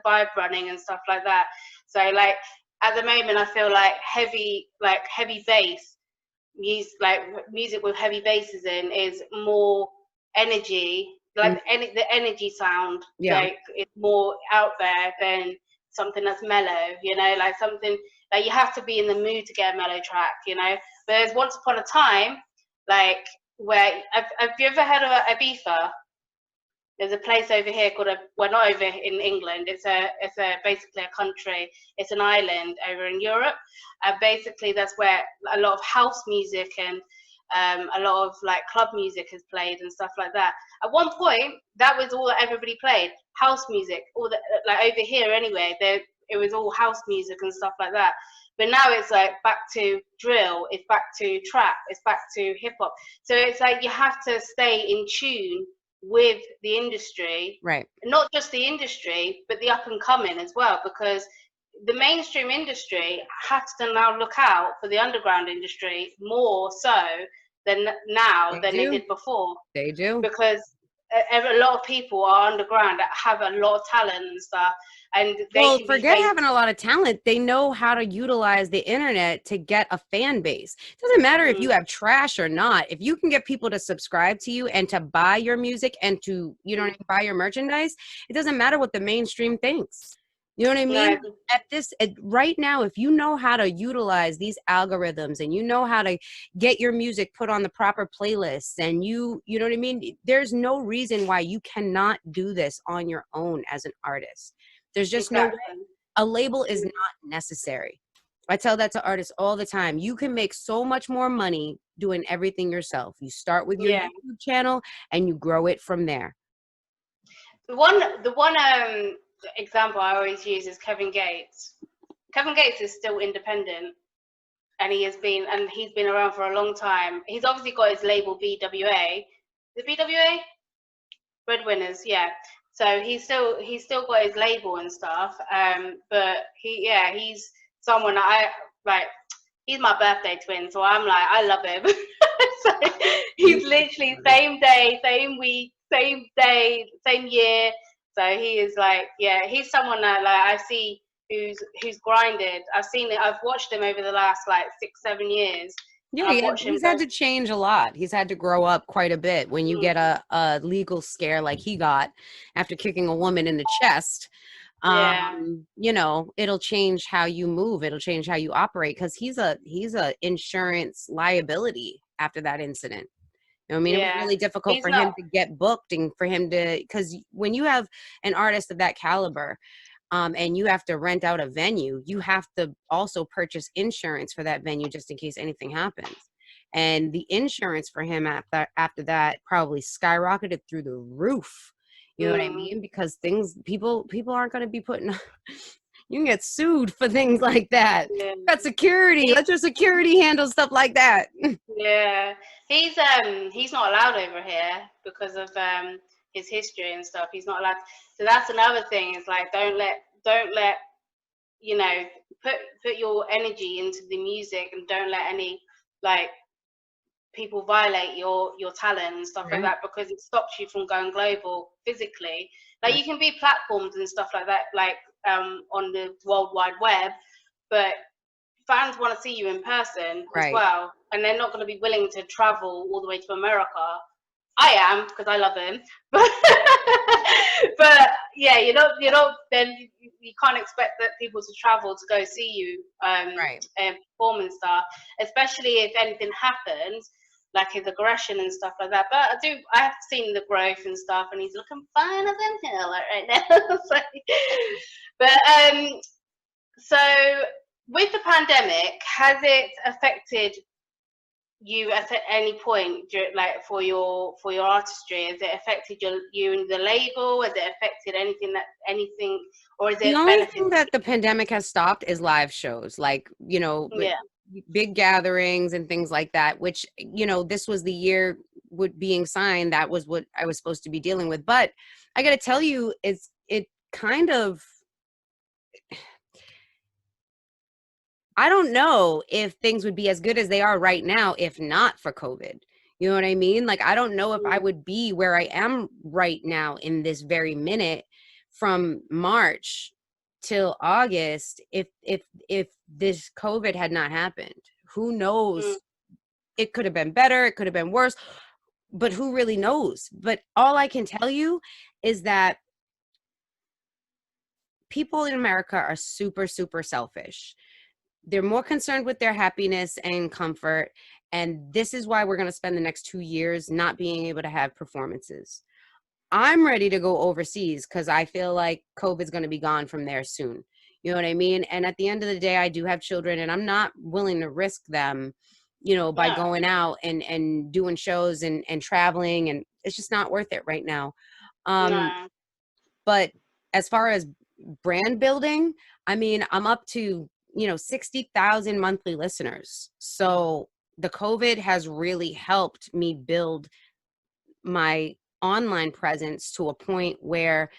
vibe running and stuff like that. So like at the moment I feel like heavy bass music, like music with heavy basses in, is more energy, like the energy sound, Yeah. like it's more out there than something that's mellow, you know, like something like you have to be in the mood to get a mellow track, you know. But there's once upon a time, like, where have you ever heard of Ibiza? There's a place over here called well, not over in England. It's basically a country. It's an island over in Europe. Basically, that's where a lot of house music and a lot of like club music is played and stuff like that. At one point, that was all that everybody played, house music. All the, like over here anyway, it was all house music and stuff like that. But now it's like back to drill, it's back to trap, it's back to hip hop. So it's like you have to stay in tune with the industry, Right. not just the industry, but the up and coming as well, because the mainstream industry has to now look out for the underground industry more so than now They than they do. did before, They do. because a lot of people are underground that have a lot of talent and stuff, and they Well, can be forget famous. having a lot of talent. They know how to utilize the internet to get a fan base. It doesn't matter if you have trash or not. If you can get people to subscribe to you and to buy your music and to, you know, buy your merchandise, it doesn't matter what the mainstream thinks. You know what I mean? Right now, if you know how to utilize these algorithms and you know how to get your music put on the proper playlists, and you know what I mean? There's no reason why you cannot do this on your own as an artist. There's just no way. A label is not necessary. I tell that to artists all the time. You can make so much more money doing everything yourself. You start with your YouTube channel and you grow it from there. The one example I always use is Kevin Gates. Kevin Gates is still independent, and he's been around for a long time. He's obviously got his label BWA. The BWA? Breadwinners, yeah. So he's still got his label and stuff. But he's someone I like. He's my birthday twin, so I'm like, I love him. So he's literally same day, same week, same day, same year. So he is like, yeah, he's someone that like I see who's grinded. I've watched him over the last like 6-7 years. Yeah, he's had to change a lot. He's had to grow up quite a bit. When you get a legal scare like he got after kicking a woman in the chest, you know, it'll change how you move. It'll change how you operate, because he's a insurance liability after that incident. You know what I mean? It was really difficult for him to get booked, and for him to, because when you have an artist of that caliber, and you have to rent out a venue, you have to also purchase insurance for that venue just in case anything happens. And the insurance for him after that probably skyrocketed through the roof. You know what I mean? Because people aren't going to be putting, you can get sued for things like that. That's security. Let your security handle stuff like that. Yeah, he's not allowed over here because of his history and stuff. He's not allowed. So that's another thing. Is like don't let you know, put your energy into the music, and don't let any like people violate your talent and stuff like that, because it stops you from going global physically. Like you can be platforms and stuff like that, like on the World Wide Web, but fans want to see you in person as well, and they're not going to be willing to travel all the way to America. I am, because I love him, but yeah, you know, then you can't expect that people to travel to go see you and perform and stuff, especially if anything happens, like his aggression and stuff like that. But I have seen the growth and stuff, and he's looking finer than hell right now. So with the pandemic, has it affected you at any point, like for your artistry? Has it affected you and the label? Has it affected anything, or is it the only thing that the pandemic has stopped is live shows, like, you know, big gatherings and things like that, which, you know, this was the year with being signed. That was what I was supposed to be dealing with. But I got to tell you, it kind of, I don't know if things would be as good as they are right now if not for COVID. You know what I mean? Like, I don't know if I would be where I am right now in this very minute from March till August if this COVID had not happened. Who knows? It could have been better, it could have been worse, but who really knows? But all I can tell you is that people in America are super, super selfish. They're more concerned with their happiness and comfort. And this is why we're going to spend the next 2 years not being able to have performances. I'm ready to go overseas because I feel like COVID's going to be gone from there soon. You know what I mean? And at the end of the day, I do have children and I'm not willing to risk them, you know, by going out and doing shows and traveling. And it's just not worth it right now. No. But as far as brand building, I mean, I'm up to, you know, 60,000 monthly listeners. So the COVID has really helped me build my online presence to a point where,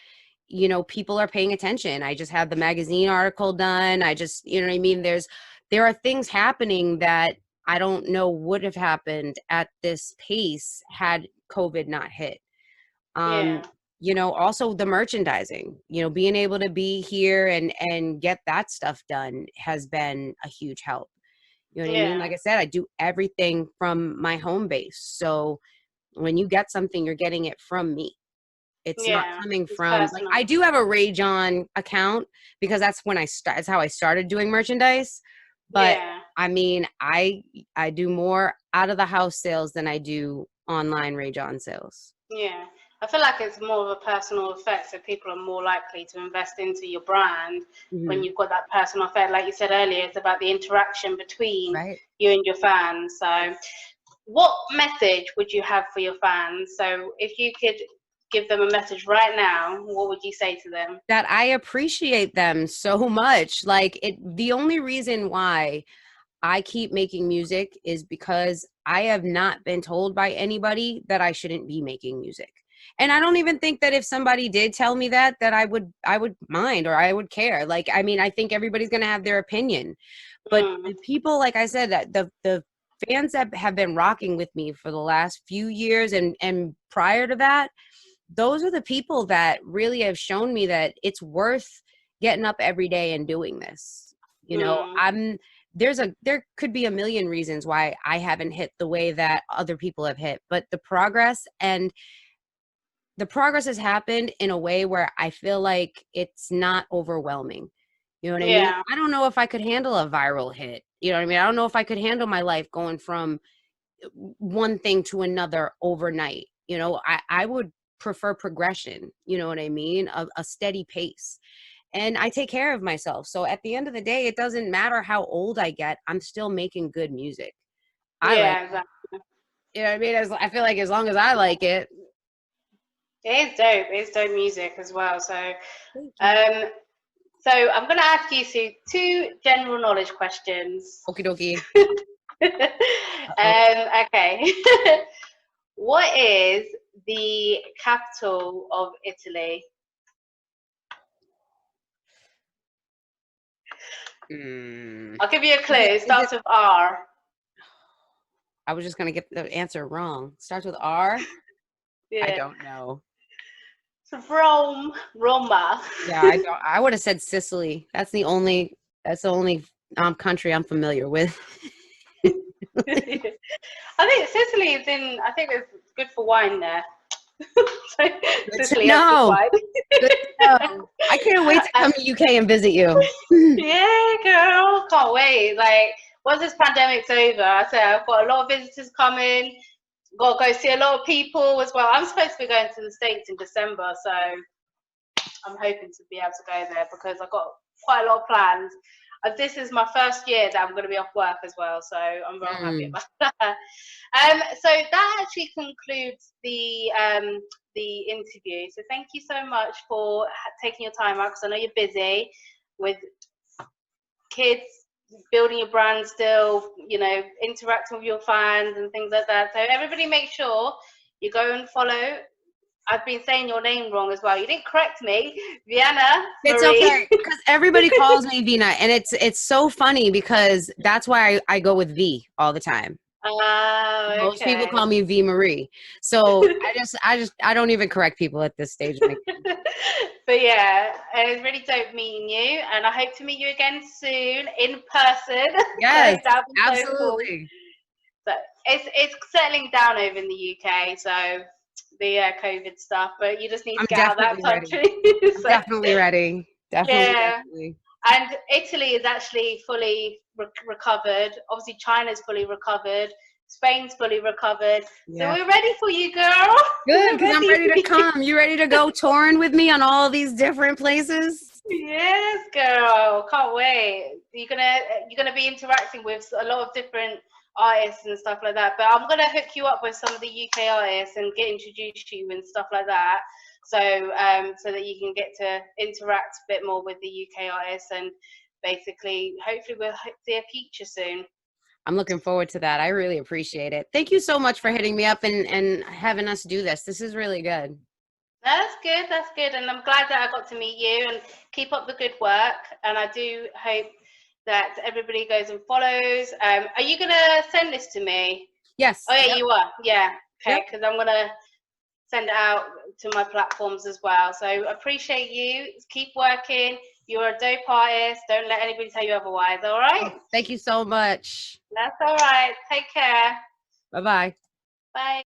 you know, people are paying attention. I just had the magazine article done. I just, you know what I mean? There are things happening that I don't know would have happened at this pace had COVID not hit. Yeah. You know, also the merchandising, you know, being able to be here and get that stuff done has been a huge help. You know what I mean? Like I said, I do everything from my home base. So when you get something, you're getting it from me. It's not Yeah. coming It's from, like, personal. I do have a Rage On account because that's when that's how I started doing merchandise. But Yeah. I mean, I do more out of the house sales than I do online Rage On sales. Yeah. I feel like it's more of a personal effect, so people are more likely to invest into your brand when Mhm. you've got that personal effect. Like you said earlier, it's about the interaction between Right. you and your fans. So what message would you have for your fans? So if you could give them a message right now, what would you say to them? That I appreciate them so much. Like, the only reason why I keep making music is because I have not been told by anybody that I shouldn't be making music. And I don't even think that if somebody did tell me that I would mind or I would care. Like, I mean, I think everybody's going to have their opinion. But Mm, the people, like I said, that the fans that have been rocking with me for the last few years and prior to that, those are the people that really have shown me that it's worth getting up every day and doing this. You know, mm, there could be a million reasons why I haven't hit the way that other people have hit, but the progress has happened in a way where I feel like it's not overwhelming. You know what I mean? yeah, I don't know if I could handle a viral hit. You know what I mean? I don't know if I could handle my life going from one thing to another overnight. You know, I would prefer progression. You know what I mean? A steady pace. And I take care of myself. So at the end of the day, it doesn't matter how old I get, I'm still making good music. I like yeah, it. exactly. You know what I mean? I feel like as long as I like it. It is dope. It's dope music as well. So, Thank you. um, so I'm going to ask you two general knowledge questions. Okie dokie. Uh-oh. Okay. What is the capital of Italy? I'll give you a clue. It Is it, starts with R. I was just going to get the answer wrong. Starts with R? I Yeah. don't know. It's Rome, Roma. Yeah, I would have said Sicily. That's the only country I'm familiar with. I think Sicily is in. I think it's good for wine there. So Good to Sicily has good know. wine. Good to know. I can't wait to come to UK and visit you. Yeah, girl, can't wait. Like once this pandemic's over, I said I've got a lot of visitors coming. Got to go see a lot of people as well. I'm supposed to be going to the States in December, so I'm hoping to be able to go there because I've got quite a lot of plans. This is my first year that I'm going to be off work as well, so I'm very happy about that. So that actually concludes the interview. So thank you so much for taking your time out because I know you're busy with kids, building your brand still, you know, interacting with your fans and things like that. So everybody make sure you go and follow. I've been saying your name wrong as well. You didn't correct me. Veana It's Marie. okay, because everybody calls me Veana, and it's so funny because that's why I go with V all the time. Oh, Most people okay. call me V Marie. So I don't even correct people at this stage of my game. But yeah, it was really dope meeting you, and I hope to meet you again soon in person. Yes, So that would be so cool. absolutely. So it's settling down over in the UK, so the COVID stuff, but you just need I'm to get out of that definitely ready. country. I'm So, definitely ready. Definitely, yeah. definitely. And Italy is actually fully recovered. Obviously, China's fully recovered. Spain's fully recovered. So Yeah. we're ready for you, girl. Good, We're because I'm ready ready to for you. come. You ready to go touring with me on all these different places? Yes, girl. Can't wait. You're gonna be interacting with a lot of different artists and stuff like that. But I'm gonna hook you up with some of the UK artists and get introduced to you and stuff like that. So so that you can get to interact a bit more with the UK artists, and basically hopefully we'll see a feature soon. I'm looking forward to that. I really appreciate it. Thank you so much for hitting me up and having us do this. This is really good. That's good. That's good. And I'm glad that I got to meet you, and keep up the good work. And I do hope that everybody goes and follows. Are you going to send this to me? Yes. Oh, yeah, Yep. you are. Yeah. Yep. Okay. Because I'm going to send it out to my platforms as well. So I appreciate you. Keep working. You're a dope artist. Don't let anybody tell you otherwise. All right? Oh, thank you so much. That's all right. Take care. Bye-bye. Bye.